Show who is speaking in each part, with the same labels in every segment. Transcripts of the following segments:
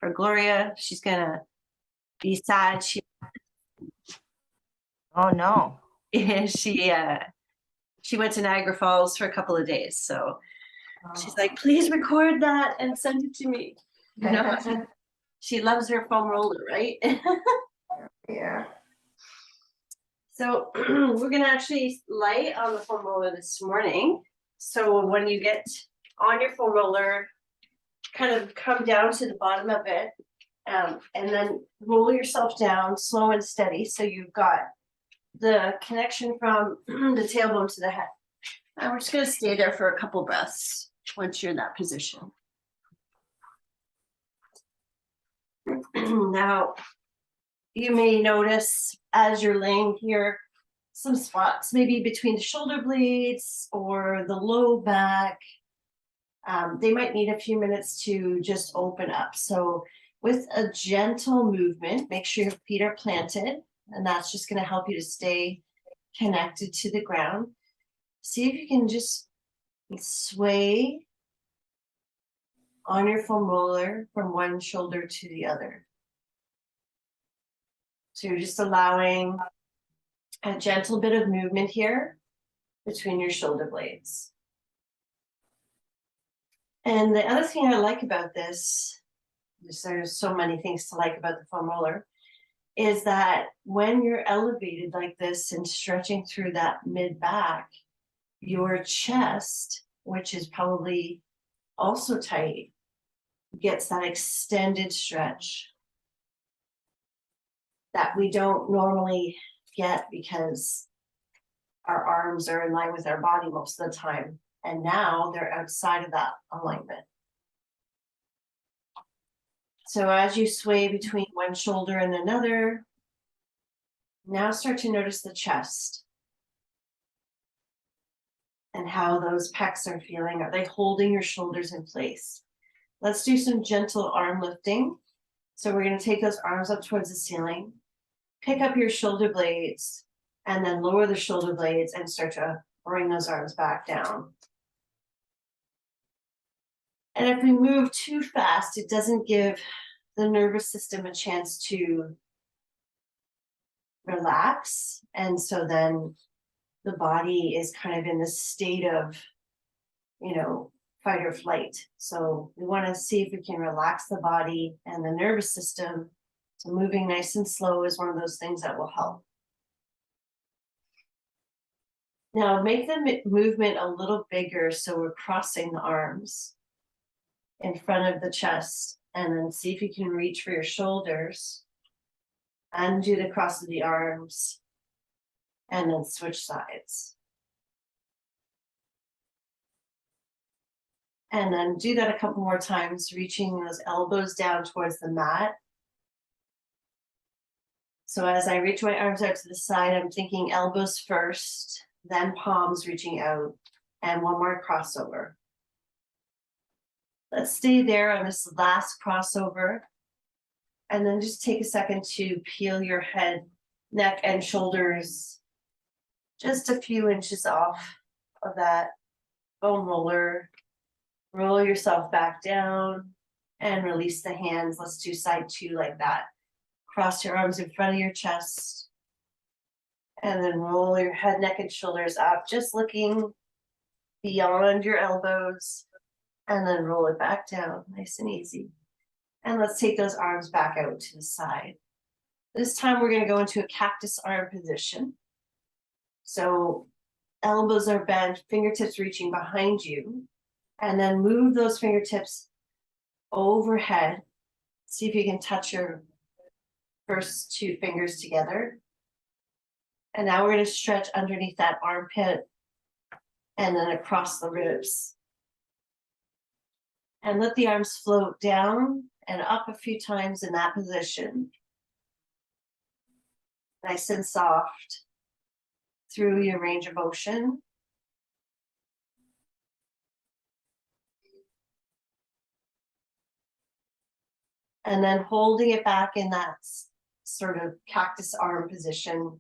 Speaker 1: for Gloria. She's gonna be sad.
Speaker 2: Oh no.
Speaker 1: She went to Niagara Falls for a couple of days, so she's
Speaker 2: Oh.
Speaker 1: like, please record that and send it to me. You know, she loves her foam roller, right?
Speaker 2: Yeah.
Speaker 1: So we're gonna actually light on the foam roller this morning. So when you get on your foam roller, kind of come down to the bottom of it, and then roll yourself down slow and steady. So you've got the connection from the tailbone to the head. And we're just gonna stay there for a couple breaths once you're in that position. Now, you may notice as you're laying here, some spots maybe between the shoulder blades or the low back. They might need a few minutes to just open up. So with a gentle movement, make sure your feet are planted, and that's just going to help you to stay connected to the ground. See if you can just sway on your foam roller from one shoulder to the other. So you're just allowing a gentle bit of movement here between your shoulder blades. And the other thing I like about this, there's so many things to like about the foam roller, is that when you're elevated like this and stretching through that mid back, your chest, which is probably also tight, gets that extended stretch that we don't normally get because our arms are in line with our body most of the time. And now they're outside of that alignment. So as you sway between one shoulder and another, now start to notice the chest and how those pecs are feeling. Are they holding your shoulders in place? Let's do some gentle arm lifting. So we're going to take those arms up towards the ceiling, pick up your shoulder blades, and then lower the shoulder blades and start to bring those arms back down. And if we move too fast, it doesn't give the nervous system a chance to relax. And so then the body is kind of in this state of, fight or flight. So we want to see if we can relax the body and the nervous system. So moving nice and slow is one of those things that will help. Now make the movement a little bigger so we're crossing the arms in front of the chest, and then see if you can reach for your shoulders and do the cross of the arms and then switch sides. And then do that a couple more times, reaching those elbows down towards the mat. So as I reach my arms out to the side, I'm thinking elbows first, then palms reaching out, and one more crossover. Let's stay there on this last crossover. And then just take a second to peel your head, neck, and shoulders just a few inches off of that foam roller. Roll yourself back down and release the hands. Let's do side two like that. Cross your arms in front of your chest. And then roll your head, neck, and shoulders up, just looking beyond your elbows. And then roll it back down, nice and easy. And let's take those arms back out to the side. This time we're going to go into a cactus arm position. So elbows are bent, fingertips reaching behind you. And then move those fingertips overhead. See if you can touch your first two fingers together. And now we're going to stretch underneath that armpit and then across the ribs. And let the arms float down and up a few times in that position. Nice and soft through your range of motion. And then holding it back in that sort of cactus arm position.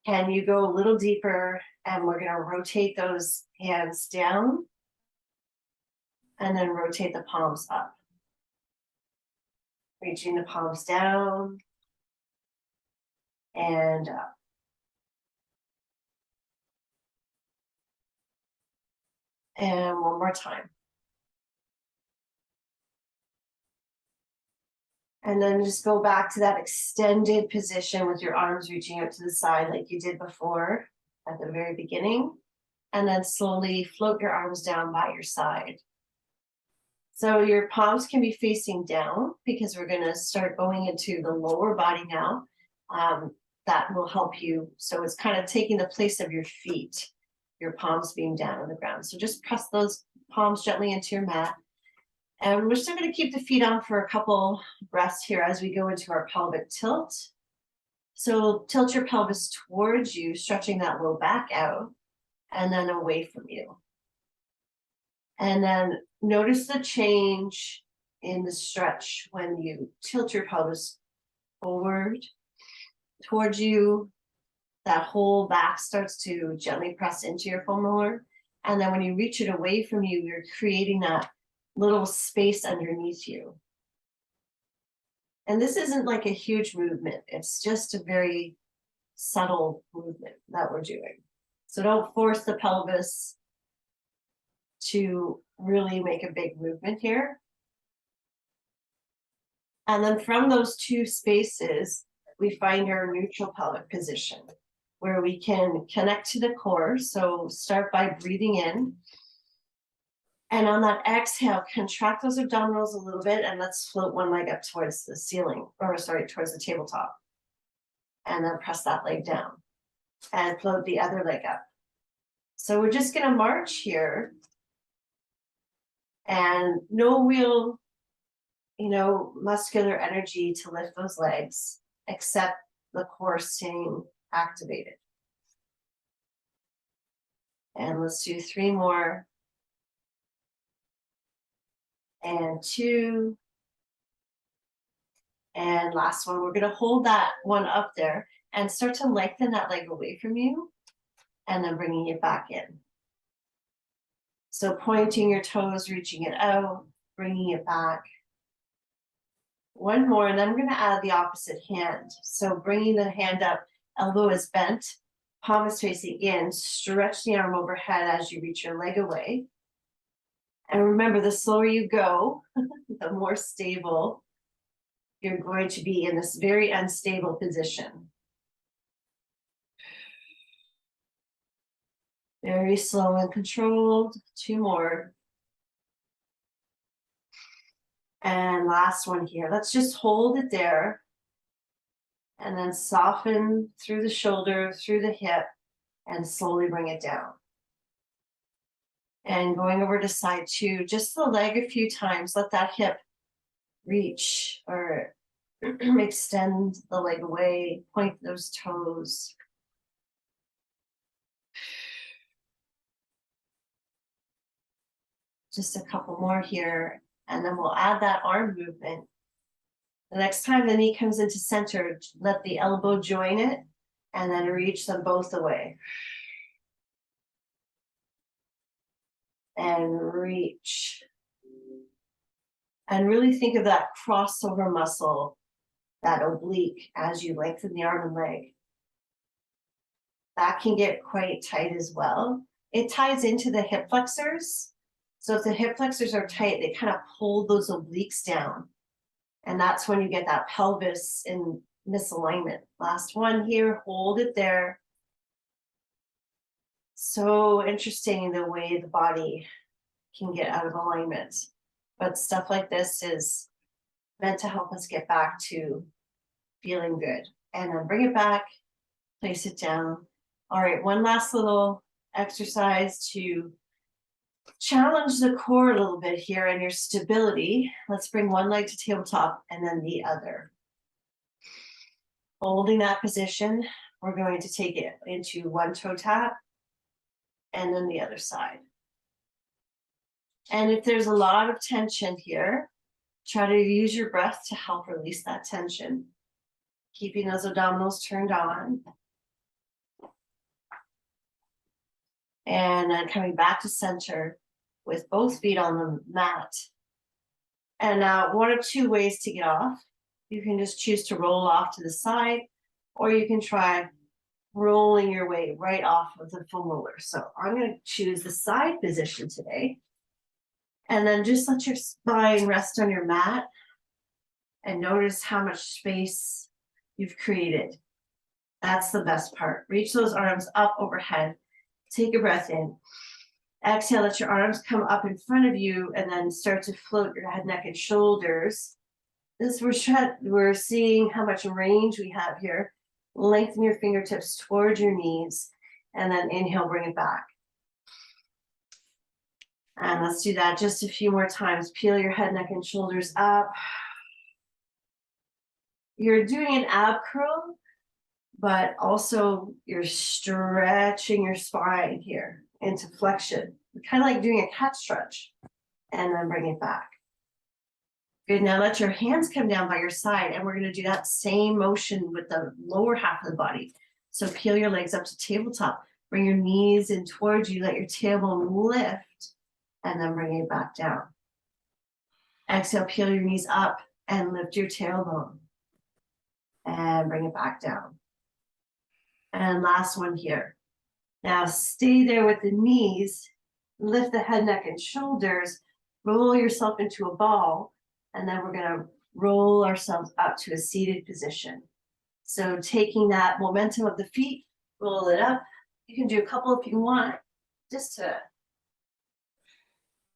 Speaker 1: Can you go a little deeper? And we're going to rotate those hands down and then rotate the palms up. Reaching the palms down and up. And one more time. And then just go back to that extended position with your arms reaching out to the side like you did before at the very beginning. And then slowly float your arms down by your side. So your palms can be facing down because we're going to start going into the lower body now. That will help you. So it's kind of taking the place of your feet, your palms being down on the ground. So just press those palms gently into your mat. And we're still going to keep the feet on for a couple breaths here as we go into our pelvic tilt. So tilt your pelvis towards you, stretching that low back out and then away from you. And then notice the change in the stretch when you tilt your pelvis forward towards you. That whole back starts to gently press into your femur. And then when you reach it away from you, you're creating that little space underneath you. And this isn't like a huge movement. It's just a very subtle movement that we're doing. So don't force the pelvis to really make a big movement here. And then from those two spaces, we find our neutral pelvic position where we can connect to the core. So start by breathing in. And on that exhale, contract those abdominals a little bit and let's float one leg up towards the ceiling, or sorry, towards the tabletop. And then press that leg down and float the other leg up. So we're just gonna march here and no real, muscular energy to lift those legs, except the core staying activated. And let's do 3 more. And 2. And last one, we're going to hold that one up there and start to lengthen that leg away from you and then bringing it back in. So pointing your toes, reaching it out, bringing it back. One more, and then I'm going to add the opposite hand. So bringing the hand up, elbow is bent, palm is facing in, stretch the arm overhead as you reach your leg away. And remember, the slower you go, the more stable you're going to be in this very unstable position. Very slow and controlled. 2 more. And last one here. Let's just hold it there. And then soften through the shoulder, through the hip, and slowly bring it down. And going over to side 2, just the leg a few times. Let that hip reach or extend the leg away, point those toes. Just a couple more here, and then we'll add that arm movement. The next time the knee comes into center, let the elbow join it, and then reach them both away. And reach. And really think of that crossover muscle, that oblique, as you lengthen the arm and leg. That can get quite tight as well. It ties into the hip flexors. So if the hip flexors are tight, they kind of pull those obliques down. And that's when you get that pelvis in misalignment. Last one here, hold it there. So interesting the way the body can get out of alignment. But stuff like this is meant to help us get back to feeling good. And then bring it back, place it down. All right, one last little exercise to challenge the core a little bit here and your stability. Let's bring one leg to tabletop and then the other. Holding that position, we're going to take it into one toe tap and then the other side. And if there's a lot of tension here, try to use your breath to help release that tension. Keeping those abdominals turned on. And then coming back to center with both feet on the mat. And now 1 of 2 ways to get off. You can just choose to roll off to the side, or you can try rolling your way right off of the foam roller. So I'm going to choose the side position today. And then just let your spine rest on your mat and notice how much space you've created. That's the best part. Reach those arms up overhead. Take a breath in. Exhale, let your arms come up in front of you and then start to float your head, neck, and shoulders. This we're seeing how much range we have here. Lengthen your fingertips towards your knees and then inhale, bring it back. And let's do that just a few more times. Peel your head, neck, and shoulders up. You're doing an ab curl, but also you're stretching your spine here into flexion. Kind of like doing a cat stretch. And then bring it back. Good, now let your hands come down by your side, and we're gonna do that same motion with the lower half of the body. So peel your legs up to tabletop, bring your knees in towards you, let your tailbone lift, and then bring it back down. Exhale, peel your knees up and lift your tailbone. And bring it back down. And last one here. Now stay there with the knees, lift the head, neck, and shoulders, roll yourself into a ball, and then we're gonna roll ourselves up to a seated position. So taking that momentum of the feet, roll it up. You can do a couple if you want, just to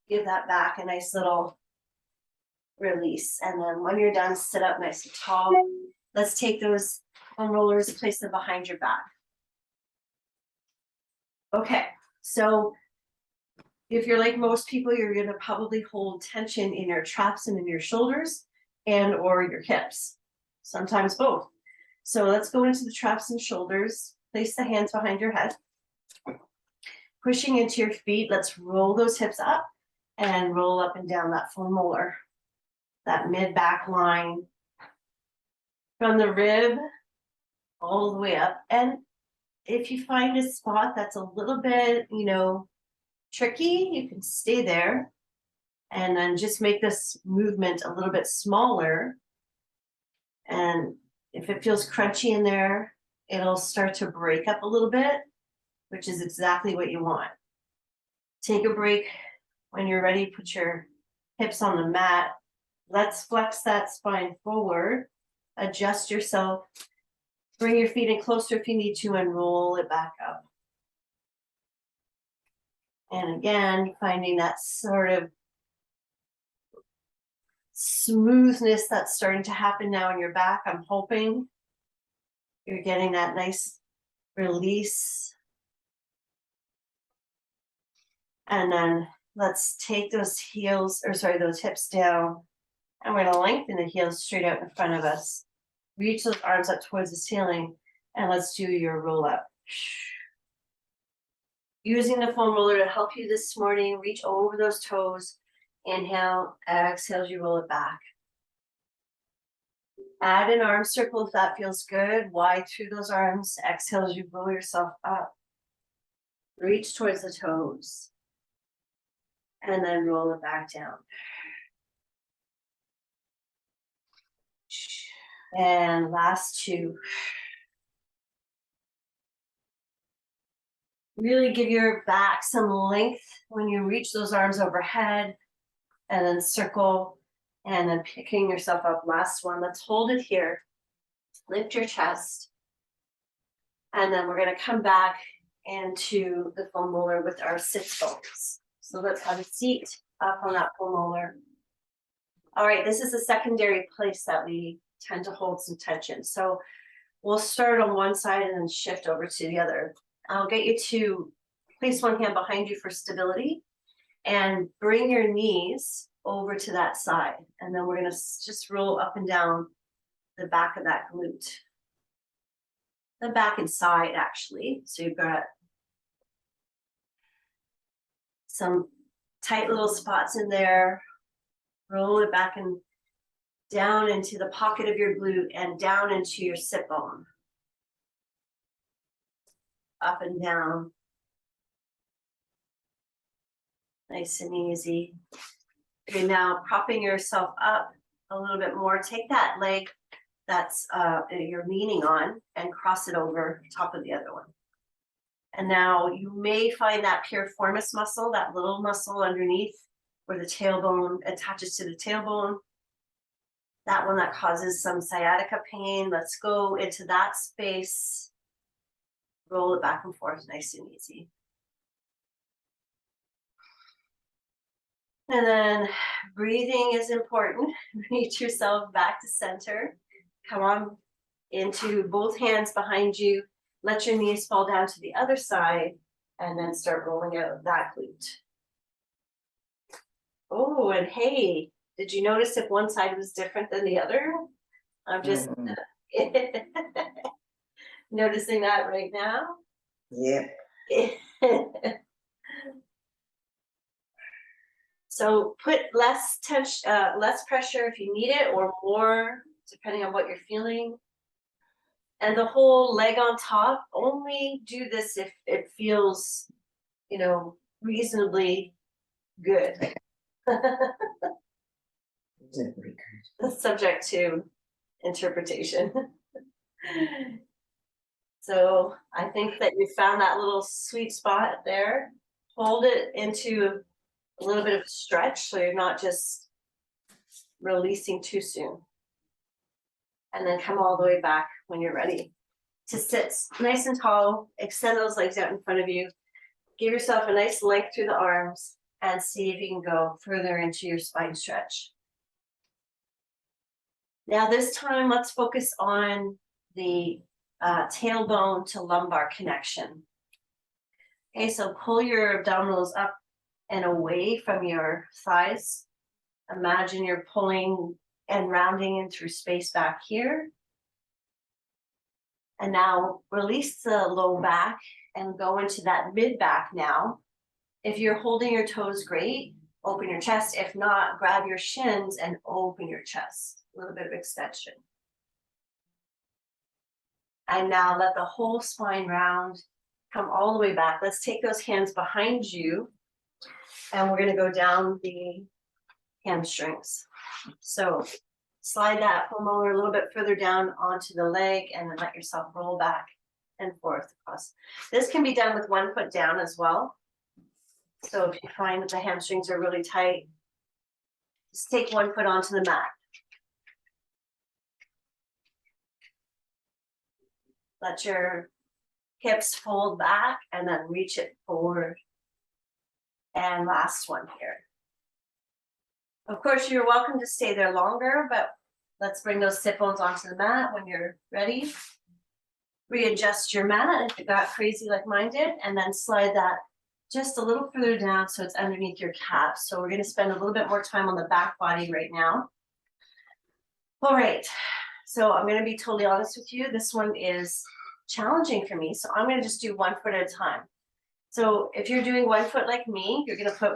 Speaker 1: give that back a nice little release. And then when you're done, sit up nice and tall. Let's take those foam rollers, place them behind your back. Okay, so if you're like most people, you're gonna probably hold tension in your traps and in your shoulders and or your hips, sometimes both. So let's go into the traps and shoulders. Place the hands behind your head. Pushing into your feet, let's roll those hips up and roll up and down that foam roller, that mid-back line from the rib all the way up. And if you find a spot that's a little bit, tricky, you can stay there and then just make this movement a little bit smaller. And if it feels crunchy in there, it'll start to break up a little bit, which is exactly what you want. Take a break. When you're ready, put your hips on the mat. Let's flex that spine forward. Adjust yourself. Bring your feet in closer if you need to and roll it back up. And again, finding that sort of smoothness that's starting to happen now in your back. I'm hoping you're getting that nice release. And then let's take those hips down. And we're gonna lengthen the heels straight out in front of us. Reach those arms up towards the ceiling and let's do your roll up. Using the foam roller to help you this morning, reach over those toes. Inhale, exhale as you roll it back. Add an arm circle if that feels good. Wide through those arms. Exhale as you roll yourself up. Reach towards the toes. And then roll it back down. And last two. Really give your back some length when you reach those arms overhead and then circle and then picking yourself up. Last one. Let's hold it here. Lift your chest. And then we're going to come back into the foam roller with our sit bones. So let's have a seat up on that foam roller. All right, this is a secondary place that we tend to hold some tension. So we'll start on one side and then shift over to the other. I'll get you to place one hand behind you for stability and bring your knees over to that side. And then we're going to just roll up and down the back of that glute. The back and side, actually. So you've got some tight little spots in there. Roll it back and down into the pocket of your glute and down into your sit bone. Up and down. Nice and easy. Okay, now propping yourself up a little bit more. Take that leg that's you're leaning on and cross it over top of the other one. And now you may find that piriformis muscle, that little muscle underneath where the tailbone attaches to the tailbone. That one that causes some sciatica pain. Let's go into that space. Roll it back and forth, nice and easy. And then breathing is important. Reach yourself back to center. Come on into both hands behind you. Let your knees fall down to the other side and then start rolling out that glute. Oh, and hey, did you notice if one side was different than the other? I'm just noticing that right now.
Speaker 3: Yep.
Speaker 1: So put less tension, less pressure if you need it, or more, depending on what you're feeling. And the whole leg on top, only do this if it feels, you know, reasonably good. Subject to interpretation. So I think that you found that little sweet spot there. Hold it into a little bit of stretch so you're not just releasing too soon. And then come all the way back when you're ready to sit nice and tall. Extend those legs out in front of you. Give yourself a nice length through the arms and see if you can go further into your spine stretch. Now this time, let's focus on the tailbone to lumbar connection. Okay, so pull your abdominals up and away from your thighs. Imagine you're pulling and rounding in through space back here. And now release the low back and go into that mid back now. If you're holding your toes, great. Open your chest. If not, grab your shins and open your chest. A little bit of extension. And now let the whole spine round, come all the way back. Let's take those hands behind you and we're gonna go down the hamstrings. So slide that femolar a little bit further down onto the leg and then let yourself roll back and forth across. This can be done with one foot down as well. So if you find that the hamstrings are really tight, just take one foot onto the mat. Let your hips fold back and then reach it forward. And last one here. Of course, you're welcome to stay there longer, but let's bring those sit bones onto the mat when you're ready. Readjust your mat if it got crazy like mine did, and then slide that just a little further down so it's underneath your calf. So we're going to spend a little bit more time on the back body right now. All right. So I'm going to be totally honest with you. This one is challenging for me. So I'm going to just do 1 foot at a time. So if you're doing 1 foot like me, you're going to put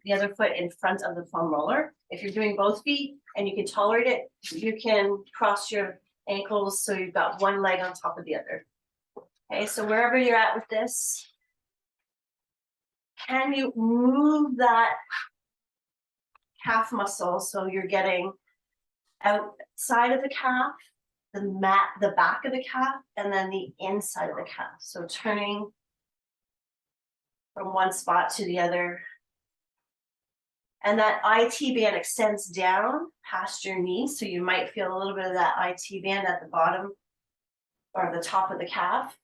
Speaker 1: the other foot in front of the foam roller. If you're doing both feet and you can tolerate it, you can cross your ankles so you've got one leg on top of the other. Okay, so wherever you're at with this, can you move that calf muscle so you're getting outside of the calf, the back of the calf, and then the inside of the calf. So turning from one spot to the other. And that IT band extends down past your knees. So you might feel a little bit of that IT band at the bottom or the top of the calf.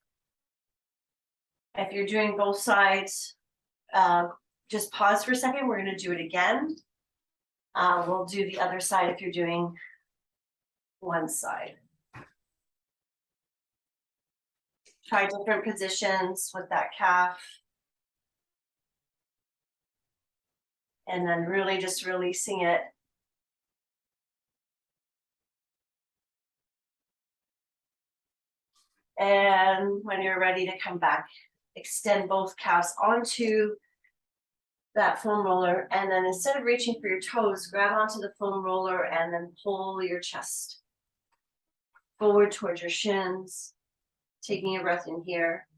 Speaker 1: If you're doing both sides, just pause for a second. We're going to do it again. We'll do the other side if you're doing one side. Try different positions with that calf. And then really just releasing it. And when you're ready to come back, extend both calves onto that foam roller. And then instead of reaching for your toes, grab onto the foam roller and then pull your chest forward towards your shins, taking a breath in here.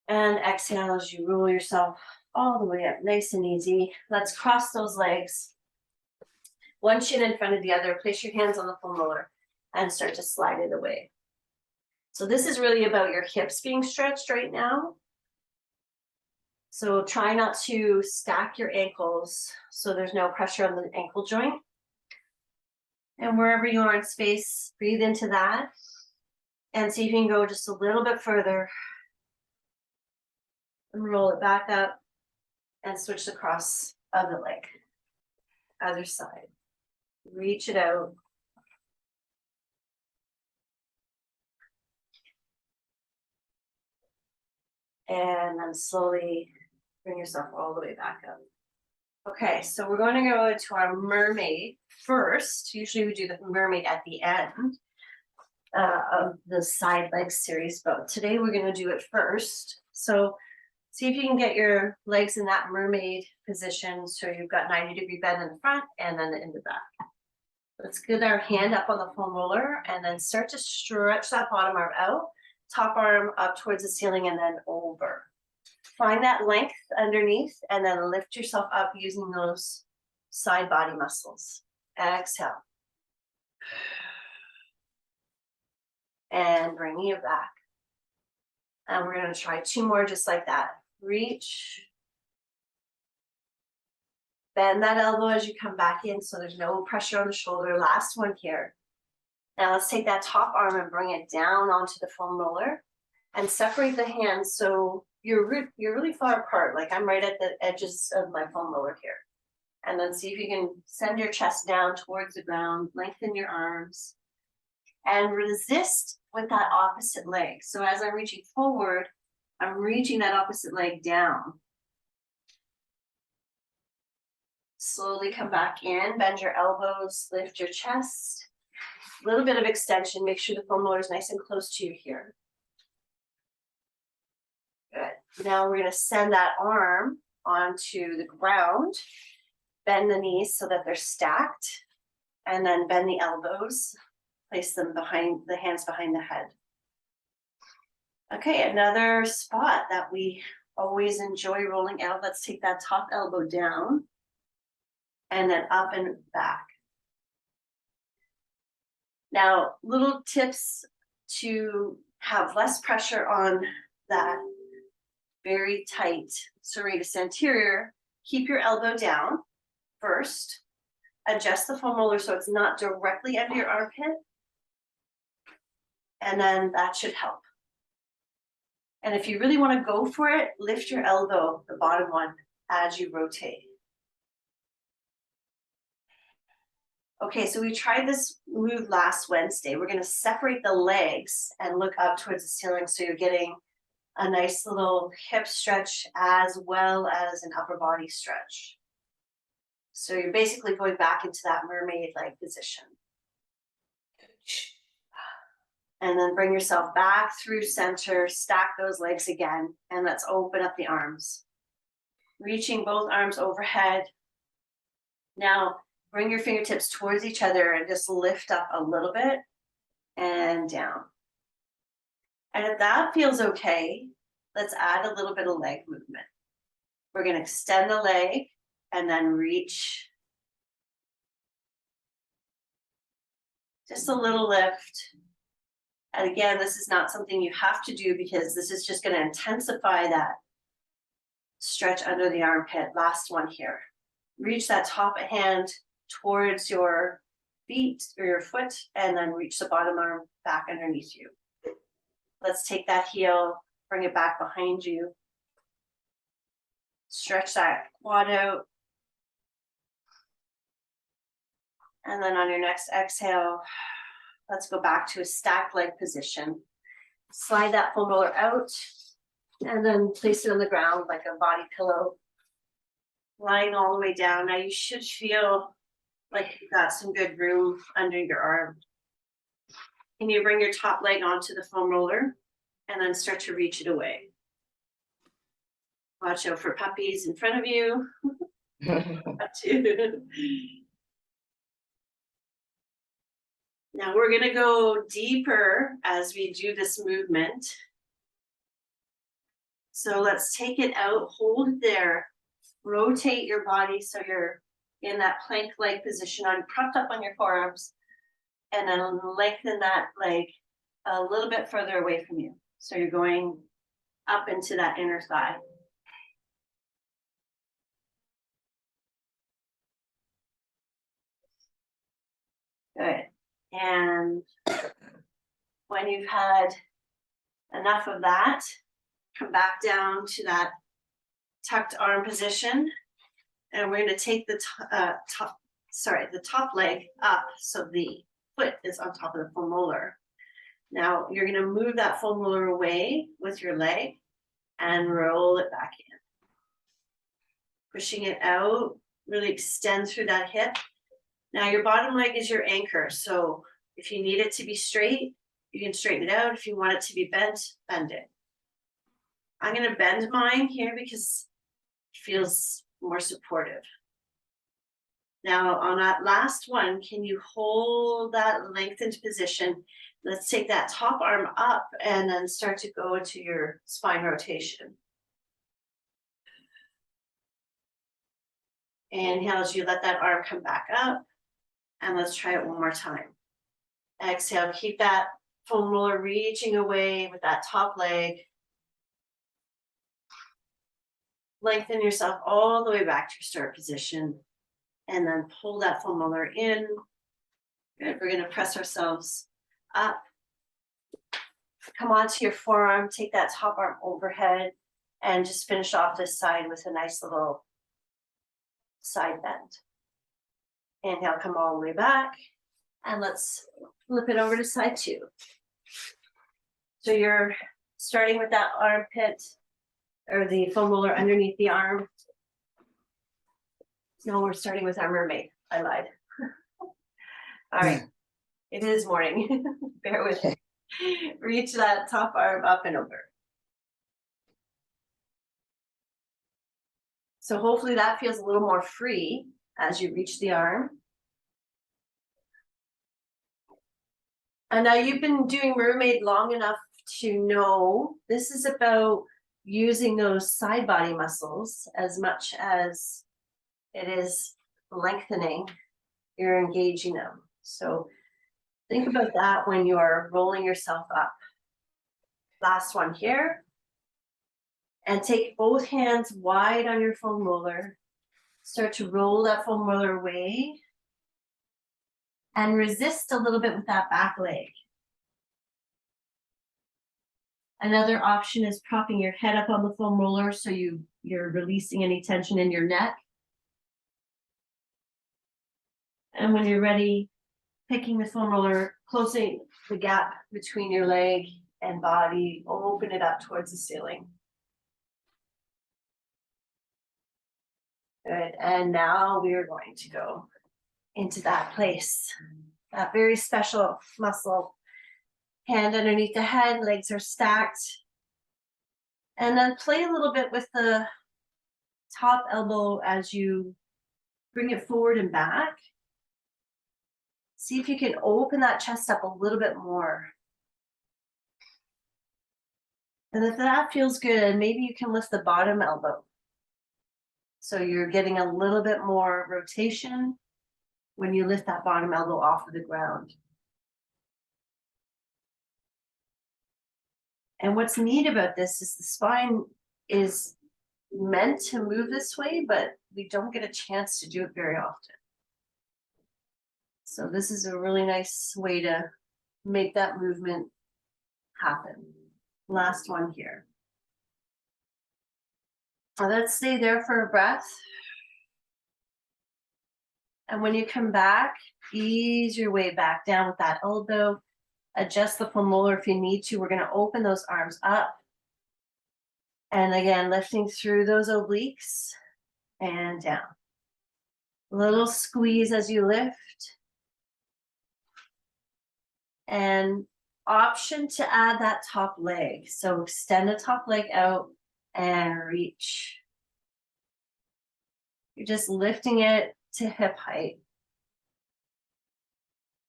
Speaker 1: And exhale as you roll yourself all the way up, nice and easy. Let's cross those legs. one shin in front of the other, place your hands on the foam roller and start to slide it away. So this is really about your hips being stretched right now. So try not to stack your ankles so there's no pressure on the ankle joint. And wherever you are in space, breathe into that and see if you can go just a little bit further and roll it back up and switch across other leg, other side. Reach it out. And then slowly bring yourself all the way back up. Okay, so we're going to go into our mermaid first. Usually we do the mermaid at the end of the side leg series, but today we're going to do it first. So see if you can get your legs in that mermaid position. So you've got 90-degree bend in the front and then in the back. Let's get our hand up on the foam roller and then start to stretch that bottom arm out, top arm up towards the ceiling and then over. Find that length underneath and then lift yourself up using those side body muscles. Exhale. And bringing it back. And we're going to try 2 more just like that. Reach. Bend that elbow as you come back in so there's no pressure on the shoulder. Last one here. Now let's take that top arm and bring it down onto the foam roller and separate the hands so you're really far apart. Like I'm right at the edges of my foam roller here. And then see if you can send your chest down towards the ground, lengthen your arms, and resist with that opposite leg. So as I'm reaching forward, I'm reaching that opposite leg down. Slowly come back in, bend your elbows, lift your chest. A little bit of extension, make sure the foam roller is nice and close to you here. Good. Now we're going to send that arm onto the ground. Bend the knees so that they're stacked. And then bend the elbows. Place them behind the hands behind the head. Okay, another spot that we always enjoy rolling out. Let's take that top elbow down. And then up and back. Now, little tips to have less pressure on that very tight serratus anterior. Keep your elbow down first. Adjust the foam roller so it's not directly under your armpit. And then that should help. And if you really want to go for it, lift your elbow, the bottom one, as you rotate. Okay, so we tried this move last Wednesday. We're going to separate the legs and look up towards the ceiling so you're getting a nice little hip stretch as well as an upper body stretch. So you're basically going back into that mermaid-like position. And then bring yourself back through center, stack those legs again, and let's open up the arms. Reaching both arms overhead. Now, bring your fingertips towards each other and just lift up a little bit and down. And if that feels okay, let's add a little bit of leg movement. We're going to extend the leg and then reach. Just a little lift. And again, this is not something you have to do because this is just going to intensify that stretch under the armpit. Last one here. Reach that top hand towards your feet or your foot and then reach the bottom arm back underneath you. Let's take that heel, bring it back behind you. Stretch that quad out. And then on your next exhale, let's go back to a stacked leg position. Slide that foam roller out and then place it on the ground like a body pillow. Lying all the way down. Now you should feel like you've got some good room under your arm. Can you bring your top leg onto the foam roller and then start to reach it away? Watch out for puppies in front of you. Now we're going to go deeper as we do this movement. So let's take it out, hold it there. Rotate your body so you're in that plank-like position on propped up on your forearms. And then lengthen that leg a little bit further away from you. So you're going up into that inner thigh. Good. And when you've had enough of that, come back down to that tucked arm position. And we're going to take the top leg up so the foot is on top of the femolar. Now you're going to move that femolar away with your leg and roll it back in. Pushing it out, really extend through that hip. Now your bottom leg is your anchor. So if you need it to be straight, you can straighten it out. If you want it to be bent, bend it. I'm going to bend mine here because it feels more supportive. Now on that last one, can you hold that lengthened position? Let's take that top arm up and then start to go into your spine rotation. Inhale as you let that arm come back up. And let's try it one more time. Exhale, keep that femolar reaching away with that top leg. Lengthen yourself all the way back to your start position. And then pull that femolar in. Good. We're going to press ourselves up. Come onto your forearm, take that top arm overhead, and just finish off this side with a nice little side bend. Inhale, come all the way back. And let's flip it over to side two. So you're starting with that armpit or the femolar underneath the arm. No, we're starting with our mermaid. I lied. All right. It is morning. Bear with me. Reach that top arm up and over. So hopefully that feels a little more free as you reach the arm. And now you've been doing mermaid long enough to know this is about using those side body muscles as much as it is lengthening. You're engaging them. So think about that when you are rolling yourself up. Last one here. And take both hands wide on your femolar. Start to roll that femolar away. And resist a little bit with that back leg. Another option is propping your head up on the femolar so you're releasing any tension in your neck. And when you're ready, picking the femolar, closing the gap between your leg and body, open it up towards the ceiling. Good, and now we are going to go into that place, that very special muscle. Hand underneath the head, legs are stacked. And then play a little bit with the top elbow as you bring it forward and back. See if you can open that chest up a little bit more. And if that feels good, maybe you can lift the bottom elbow. So you're getting a little bit more rotation when you lift that bottom elbow off of the ground. And what's neat about this is the spine is meant to move this way, but we don't get a chance to do it very often. So this is a really nice way to make that movement happen. Last one here. Now let's stay there for a breath. And when you come back, ease your way back down with that elbow. Adjust the femolar if you need to. We're going to open those arms up. And again, lifting through those obliques and down. A little squeeze as you lift. And option to add that top leg. So extend the top leg out and reach. You're just lifting it to hip height.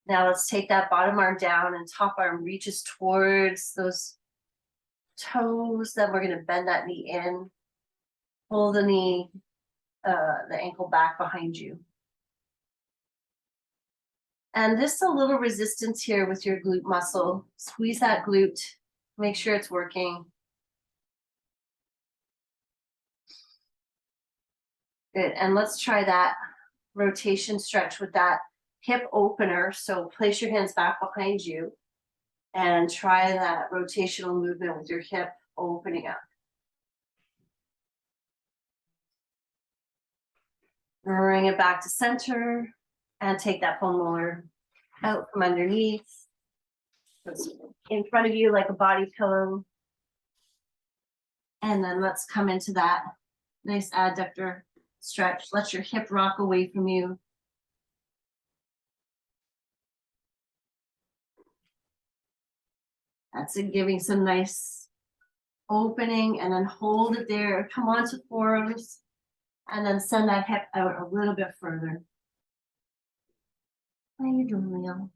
Speaker 1: Now let's take that bottom arm down and top arm reaches towards those toes. Then we're going to bend that knee in. Pull the knee, the ankle back behind you. And just a little resistance here with your glute muscle. Squeeze that glute, make sure it's working. Good, and let's try that rotation stretch with that hip opener. So place your hands back behind you and try that rotational movement with your hip opening up. Bring it back to center and take that foam roller out from underneath. It's in front of you like a body pillow. And then let's come into that nice adductor stretch. Let your hip rock away from you. That's it, giving some nice opening, and then hold it there. Come onto forearms and then send that hip out a little bit further. How you doing, Leo?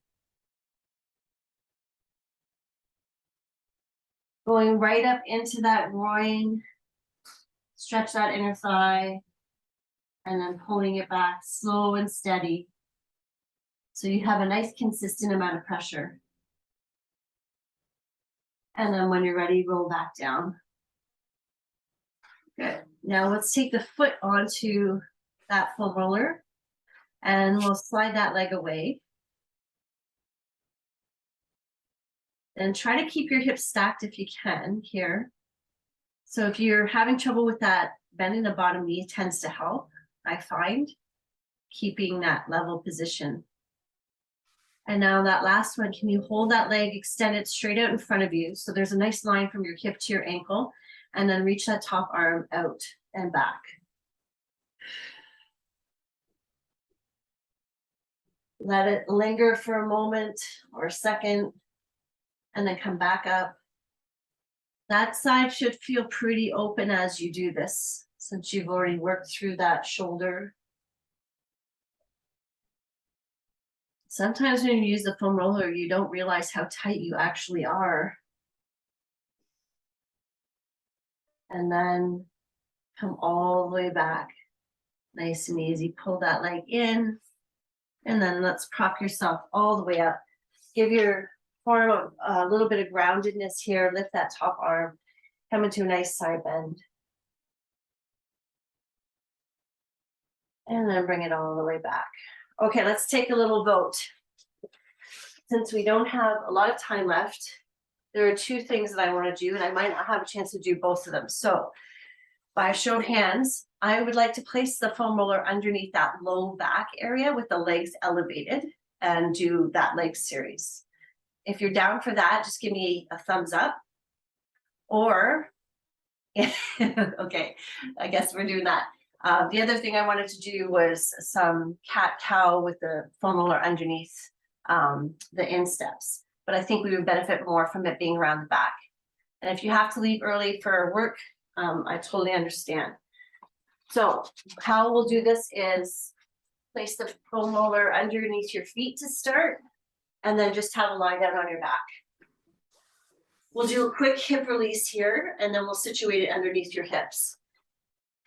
Speaker 1: Going right up into that groin, stretch that inner thigh, and then pulling it back slow and steady. So you have a nice consistent amount of pressure. And then when you're ready, roll back down. Good. Now let's take the foot onto that foam roller and we'll slide that leg away. And try to keep your hips stacked if you can here. So if you're having trouble with that, bending the bottom knee tends to help, I find, keeping that level position. And now that last one, can you hold that leg extended straight out in front of you? So there's a nice line from your hip to your ankle, and then reach that top arm out and back. Let it linger for a moment or a second, and then come back up. That side should feel pretty open as you do this, since you've already worked through that shoulder. Sometimes when you use the foam roller, you don't realize how tight you actually are. And then come all the way back. Nice and easy. Pull that leg in. And then let's prop yourself all the way up. Give your form a little bit of groundedness here. Lift that top arm. Come into a nice side bend. And then bring it all the way back. Okay, let's take a little vote. Since we don't have a lot of time left, there are two things that I want to do, and I might not have a chance to do both of them. So by a show of hands, I would like to place the foam roller underneath that low back area with the legs elevated and do that leg series. If you're down for that, just give me a thumbs up. Or, okay, I guess we're doing that. The other thing I wanted to do was some cat-cow with the foam roller underneath the insteps. But I think we would benefit more from it being around the back. And if you have to leave early for work, I totally understand. So how we'll do this is place the foam roller underneath your feet to start, and then just have a lie down on your back. We'll do a quick hip release here, and then we'll situate it underneath your hips.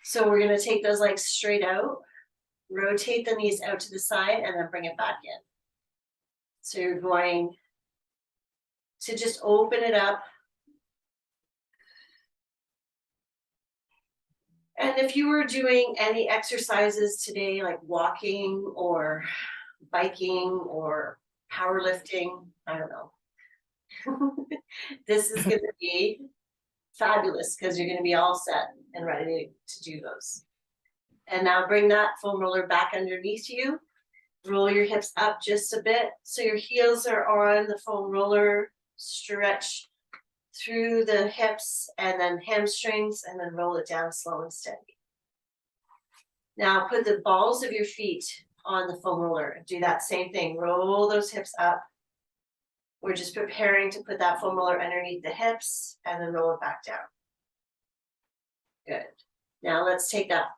Speaker 1: So we're going to take those legs straight out, rotate the knees out to the side, and then bring it back in. So you're going to just open it up. And if you were doing any exercises today, like walking or biking or powerlifting, I don't know. This is going to be fabulous because you're going to be all set and ready to do those. And now bring that foam roller back underneath you. Roll your hips up just a bit so your heels are on the foam roller. Stretch through the hips and then hamstrings, and then roll it down slow and steady. Now put the balls of your feet on the foam roller. Do that same thing. Roll those hips up. We're just preparing to put that foam roller underneath the hips and then roll it back down. Good. Now let's take that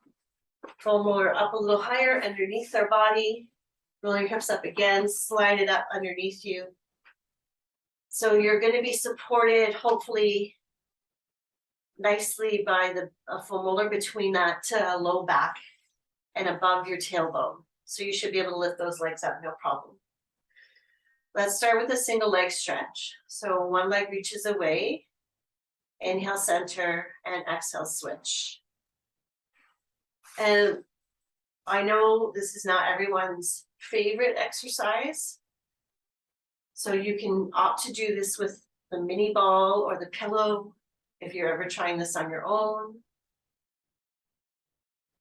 Speaker 1: foam roller up a little higher underneath our body. Roll your hips up again, slide it up underneath you. So you're going to be supported, hopefully, nicely by the foam roller between that low back and above your tailbone. So you should be able to lift those legs up, no problem. Let's start with a single leg stretch. So one leg reaches away, inhale center and exhale switch. And I know this is not everyone's favorite exercise. So you can opt to do this with the mini ball or the pillow if you're ever trying this on your own.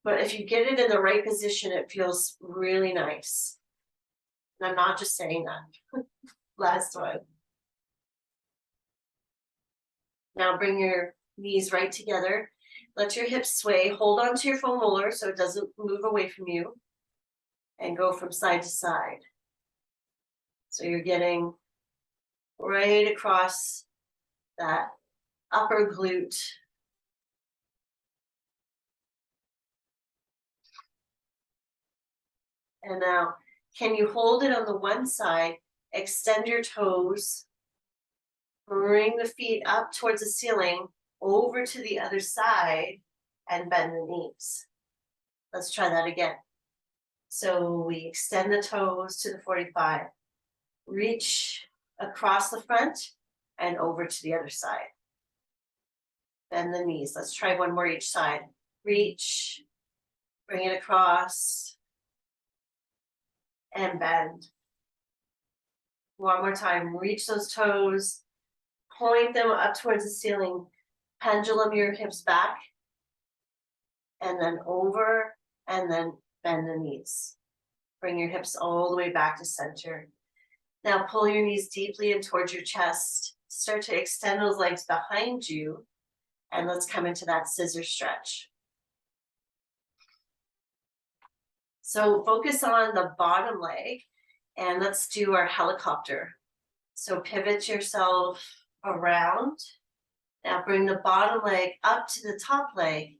Speaker 1: But if you get it in the right position, it feels really nice. And I'm not just saying that. Last one. Now bring your knees right together. Let your hips sway. Hold on to your foam roller so it doesn't move away from you. And go from side to side. So you're getting right across that upper glute. And now, can you hold it on the one side, extend your toes, bring the feet up towards the ceiling, over to the other side, and bend the knees. Let's try that again. So we extend the toes to the 45, reach across the front and over to the other side. Bend the knees. Let's try one more each side. Reach, bring it across, and bend. One more time, reach those toes, point them up towards the ceiling, pendulum your hips back, and then over, and then bend the knees. Bring your hips all the way back to center. Now pull your knees deeply in towards your chest. Start to extend those legs behind you, and let's come into that scissor stretch. So focus on the bottom leg, and let's do our helicopter. So pivot yourself around. Now bring the bottom leg up to the top leg.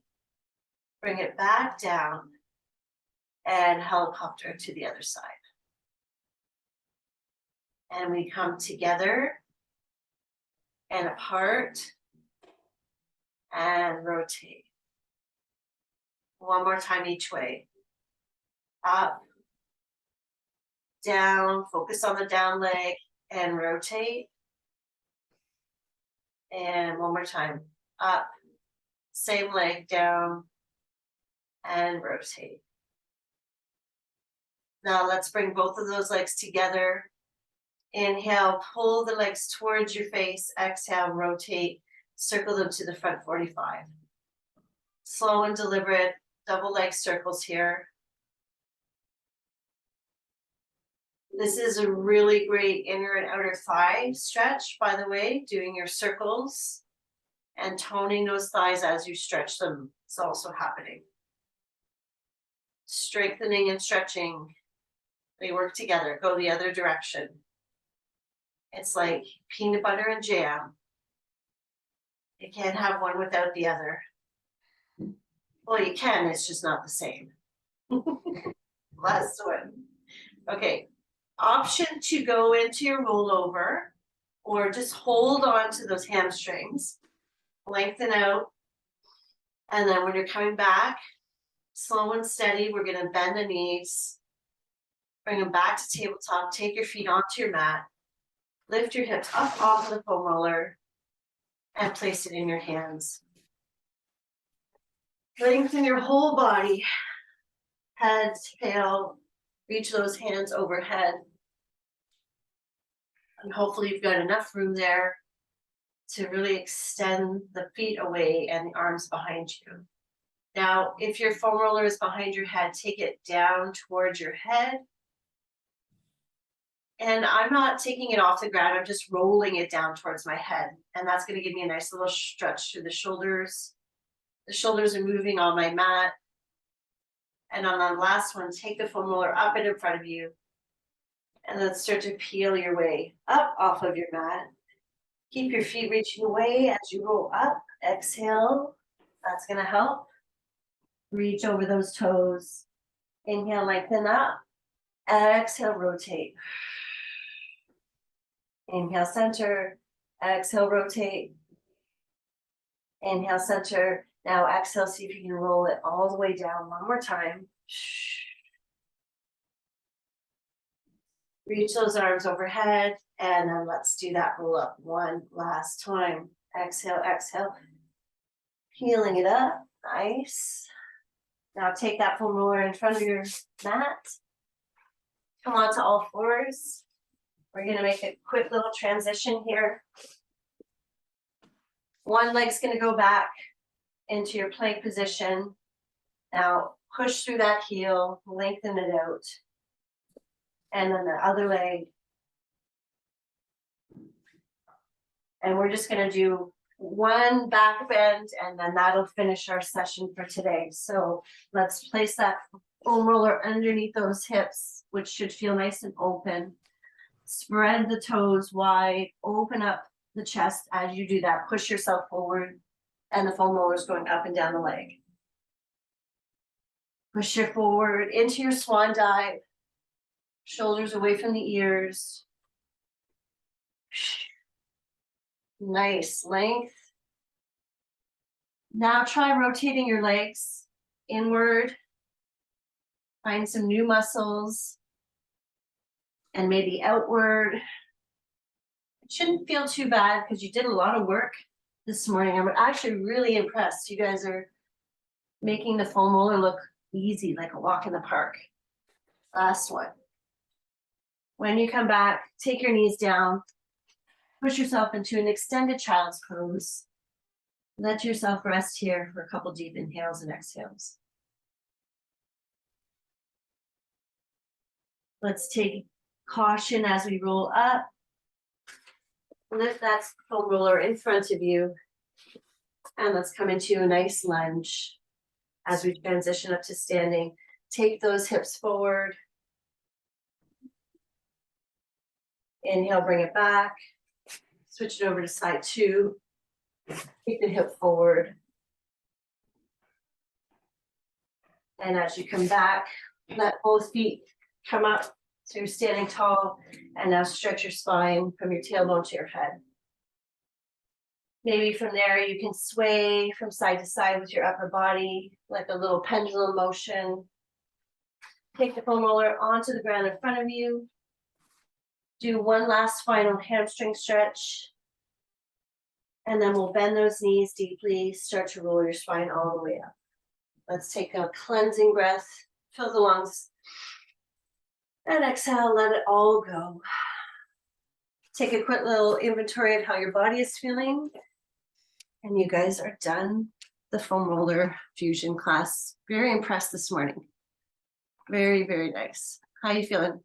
Speaker 1: Bring it back down and helicopter to the other side. And we come together and apart and rotate. One more time each way. Up, down, focus on the down leg and rotate. And one more time, up, same leg down and rotate. Now let's bring both of those legs together. Inhale, pull the legs towards your face. Exhale, rotate, circle them to the front 45. Slow and deliberate, double leg circles here. This is a really great inner and outer thigh stretch, by the way, doing your circles and toning those thighs as you stretch them is also happening. Strengthening and stretching, they work together, go the other direction. It's like peanut butter and jam. You can't have one without the other. Well, you can, it's just not the same. Last one. Okay. Option to go into your rollover or just hold on to those hamstrings, lengthen out, and then when you're coming back, slow and steady, we're going to bend the knees, bring them back to tabletop, take your feet onto your mat, lift your hips up off of the foam roller, and place it in your hands. Lengthen your whole body, head, tail, reach those hands overhead. And hopefully you've got enough room there to really extend the feet away and the arms behind you. Now, if your foam roller is behind your head, take it down towards your head. And I'm not taking it off the ground, I'm just rolling it down towards my head. And that's going to give me a nice little stretch through the shoulders. The shoulders are moving on my mat. And on the last one, take the foam roller up and in front of you. And then start to peel your way up off of your mat. Keep your feet reaching away as you roll up. Exhale. That's going to help. Reach over those toes. Inhale, lengthen up. Exhale, rotate. Inhale, center. Exhale, rotate. Inhale, center. Now exhale, see if you can roll it all the way down one more time. Reach those arms overhead, and then let's do that roll up one last time. Exhale, exhale. Peeling it up, nice. Now take that foam roller in front of your mat. Come on to all fours. We're gonna make a quick little transition here. One leg's gonna go back into your plank position. Now push through that heel, lengthen it out. And then the other leg. And we're just gonna do one back bend, and then that'll finish our session for today. So let's place that foam roller underneath those hips, which should feel nice and open. Spread the toes wide, open up the chest as you do that. Push yourself forward, and the foam roller is going up and down the leg. Push it forward into your swan dive. Shoulders away from the ears. Nice length. Now try rotating your legs inward. Find some new muscles. And maybe outward. It shouldn't feel too bad because you did a lot of work this morning. I'm actually really impressed. You guys are making the foam roller look easy, like a walk in the park. Last one. When you come back, take your knees down. Push yourself into an extended child's pose. Let yourself rest here for a couple deep inhales and exhales. Let's take caution as we roll up. Lift that foam roller in front of you. And let's come into a nice lunge as we transition up to standing. Take those hips forward. Inhale, bring it back. Switch it over to side two. Take the hip forward. And as you come back, let both feet come up so you're standing tall. And now stretch your spine from your tailbone to your head. Maybe from there you can sway from side to side with your upper body, like a little pendulum motion. Take the foam roller onto the ground in front of you. Do one last final hamstring stretch. And then we'll bend those knees deeply, start to roll your spine all the way up. Let's take a cleansing breath, fill the lungs. And exhale, let it all go. Take a quick little inventory of how your body is feeling. And you guys are done the foam roller fusion class. Very impressed this morning. Very, very nice. How are you feeling?